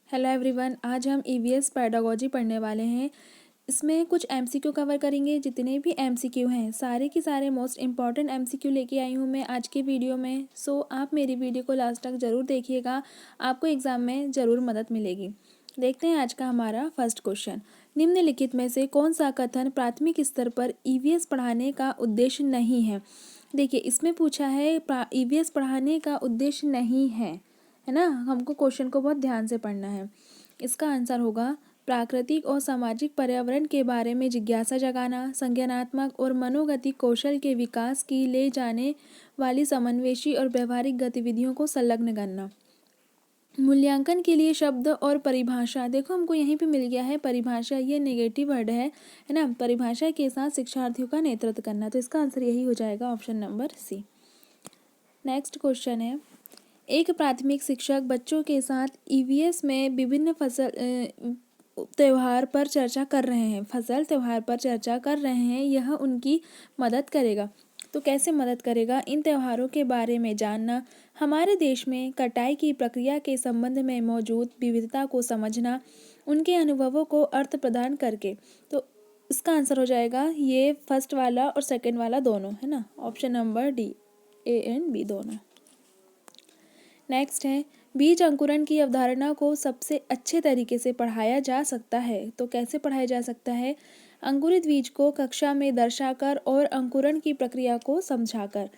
Hello everyone, आज हम EVS pedagogy पढ़ने वाले हैं। इसमें कुछ एमसीक्यू कवर करेंगे। जितने भी एमसीक्यू हैं सारे के सारे मोस्ट इम्पॉर्टेंट एमसीक्यू लेके आई हूँ मैं आज के वीडियो में। सो आप मेरी वीडियो को लास्ट तक ज़रूर देखिएगा, आपको एग्ज़ाम में ज़रूर मदद मिलेगी। देखते हैं आज का हमारा फर्स्ट क्वेश्चन। निम्नलिखित में से कौन सा कथन प्राथमिक स्तर पर ईवीएस पढ़ाने का उद्देश्य नहीं है। देखिए, इसमें पूछा है ईवीएस पढ़ाने का उद्देश्य नहीं है ना। हमको क्वेश्चन को बहुत ध्यान से पढ़ना है। इसका आंसर होगा प्राकृतिक और सामाजिक पर्यावरण के बारे में जिज्ञासा जगाना, संज्ञानात्मक और मनोगतिक कौशल के विकास की ले जाने वाली समन्वयी और व्यवहारिक गतिविधियों को संलग्न करना। मूल्यांकन के लिए शब्द और परिभाषा, देखो हमको यहीं पे मिल गया है परिभाषा, ये नेगेटिव वर्ड है ना। परिभाषा के साथ शिक्षार्थियों का नेतृत्व करना, तो इसका आंसर यही हो जाएगा, option number C. Next question है, एक प्राथमिक शिक्षक बच्चों के साथ ईवीएस में विभिन्न त्यौहार पर चर्चा कर रहे हैं। फसल त्यौहार पर चर्चा कर रहे हैं, यह उनकी मदद करेगा। तो कैसे मदद करेगा? इन त्योहारों के बारे में जानना, हमारे देश में कटाई की प्रक्रिया के संबंध में मौजूद विविधता को समझना, उनके अनुभवों को अर्थ प्रदान करके। तो इसका आंसर हो जाएगा ये फर्स्ट वाला और सेकंड वाला दोनों, है ना। Option number D, A and B दोनों। नेक्स्ट है, बीज अंकुरण की अवधारणा को सबसे अच्छे तरीके से पढ़ाया जा सकता है। तो कैसे पढ़ाया जा सकता है? अंकुरित बीज को कक्षा में दर्शाकर और अंकुरण की प्रक्रिया को समझाकर।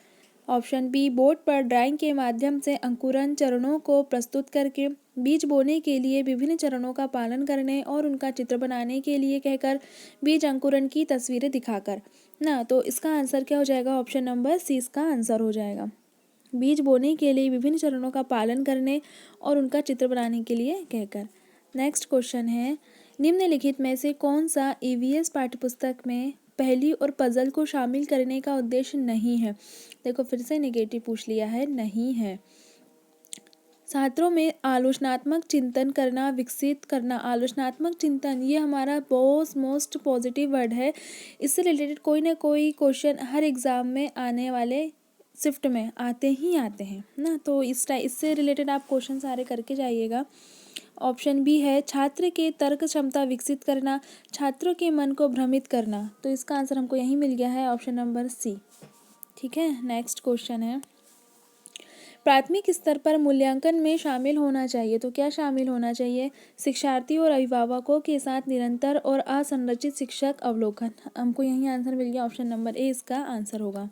ऑप्शन बी, बोर्ड पर ड्राइंग के माध्यम से अंकुरण चरणों को प्रस्तुत करके। बीज बोने के लिए विभिन्न चरणों का पालन करने और उनका चित्र बनाने के लिए कहकर। बीज अंकुरण की तस्वीरें दिखाकर ना। तो इसका आंसर क्या हो जाएगा? ऑप्शन नंबर सी इसका आंसर हो जाएगा। बीज बोने के लिए विभिन्न चरणों का पालन करने और उनका चित्र बनाने के लिए कहकर। नेक्स्ट क्वेश्चन है, निम्नलिखित में से कौन सा ईवीएस पाठ्यपुस्तक में पहेली और पजल को शामिल करने का उद्देश्य नहीं है। देखो, फिर से नेगेटिव पूछ लिया है, नहीं है। छात्रों में आलोचनात्मक चिंतन करना, विकसित करना। आलोचनात्मक चिंतन ये हमारा बहुत मोस्ट पॉजिटिव वर्ड है। इससे रिलेटेड कोई ना कोई क्वेश्चन हर एग्ज़ाम में आने वाले शिफ्ट में आते ही आते हैं ना। तो इससे रिलेटेड आप क्वेश्चन सारे करके जाइएगा। ऑप्शन बी है, छात्र के तर्क क्षमता विकसित करना, छात्रों के मन को भ्रमित करना। तो इसका आंसर हमको यही मिल गया है, ऑप्शन नंबर सी। ठीक है। नेक्स्ट क्वेश्चन है, प्राथमिक स्तर पर मूल्यांकन में शामिल होना चाहिए। तो क्या शामिल होना चाहिए? शिक्षार्थी और अभिभावकों के साथ निरंतर और असंरचित शिक्षक अवलोकन। हमको यही आंसर मिल गया, ऑप्शन नंबर ए इसका आंसर होगा।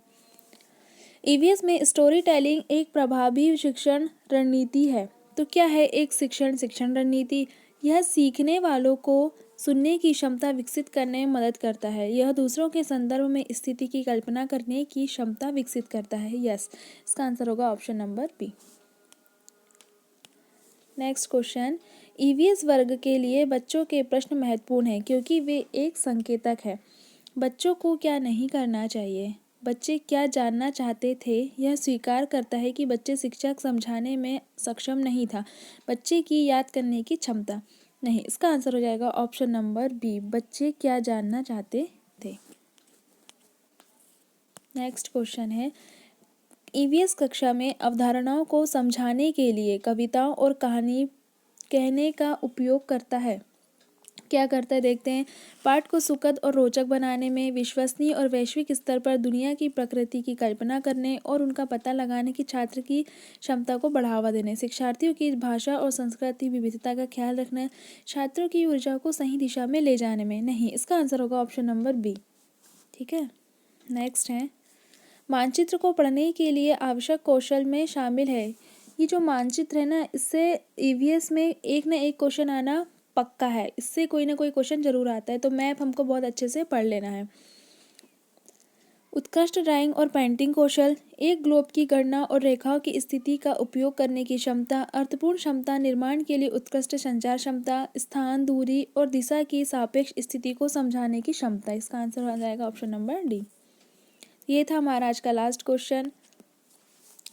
ईवीएस में स्टोरी टेलिंग एक प्रभावी शिक्षण रणनीति है। तो क्या है एक शिक्षण रणनीति? यह सीखने वालों को सुनने की क्षमता विकसित करने में मदद करता है। यह दूसरों के संदर्भ में स्थिति की कल्पना करने की क्षमता विकसित करता है। यस, इसका आंसर होगा option number B. Next question, EVS वर्ग के लिए बच्चों के प्रश्न महत्वपूर्ण हैं क्योंकि वे एक संकेतक है। बच्चों को क्या नहीं करना चाहिए? बच्चे क्या जानना चाहते थे? यह स्वीकार करता है कि बच्चे शिक्षक समझाने में सक्षम नहीं था। बच्चे की याद करने की क्षमता नहीं। इसका आंसर हो जाएगा ऑप्शन नंबर बी, बच्चे क्या जानना चाहते थे। नेक्स्ट क्वेश्चन है, ईवीएस कक्षा में अवधारणाओं को समझाने के लिए कविताओं और कहानी कहने का उपयोग करता है। क्या करता है देखते हैं। पाठ को सुखद और रोचक बनाने में, विश्वसनीय और वैश्विक स्तर पर दुनिया की प्रकृति की कल्पना करने और उनका पता लगाने की छात्र की क्षमता को बढ़ावा देने, शिक्षार्थियों की भाषा और संस्कृति विविधता का ख्याल रखना, छात्रों की ऊर्जा को सही दिशा में ले जाने में। नहीं, इसका आंसर होगा ऑप्शन नंबर बी। ठीक है। नेक्स्ट है, मानचित्र को पढ़ने के लिए आवश्यक कौशल में शामिल है। ये जो मानचित्र है ना, इससे ईवीएस में एक ना एक क्वेश्चन आना पक्का है। इससे कोई ना कोई क्वेश्चन जरूर आता है। तो मैप हमको बहुत अच्छे से पढ़ लेना है। उत्कृष्ट ड्राइंग और पेंटिंग कौशल, एक ग्लोब की गणना और रेखाओं की स्थिति का उपयोग करने की क्षमता, अर्थपूर्ण क्षमता निर्माण के लिए उत्कृष्ट संचार क्षमता, स्थान, दूरी और दिशा की सापेक्ष स्थिति को समझाने की क्षमता। इसका आंसर हो जाएगा ऑप्शन नंबर डी। ये था हमारा आज का लास्ट क्वेश्चन।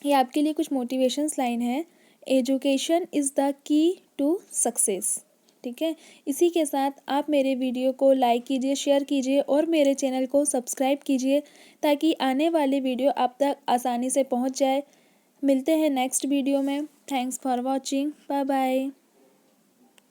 ये आपके लिए कुछ मोटिवेशंस लाइन है। Education is the key to success. ठीक है। इसी के साथ आप मेरे वीडियो को लाइक कीजिए, शेयर कीजिए और मेरे चैनल को सब्सक्राइब कीजिए ताकि आने वाली वीडियो आप तक आसानी से पहुंच जाए। मिलते हैं नेक्स्ट वीडियो में। Thanks for watching. Bye bye.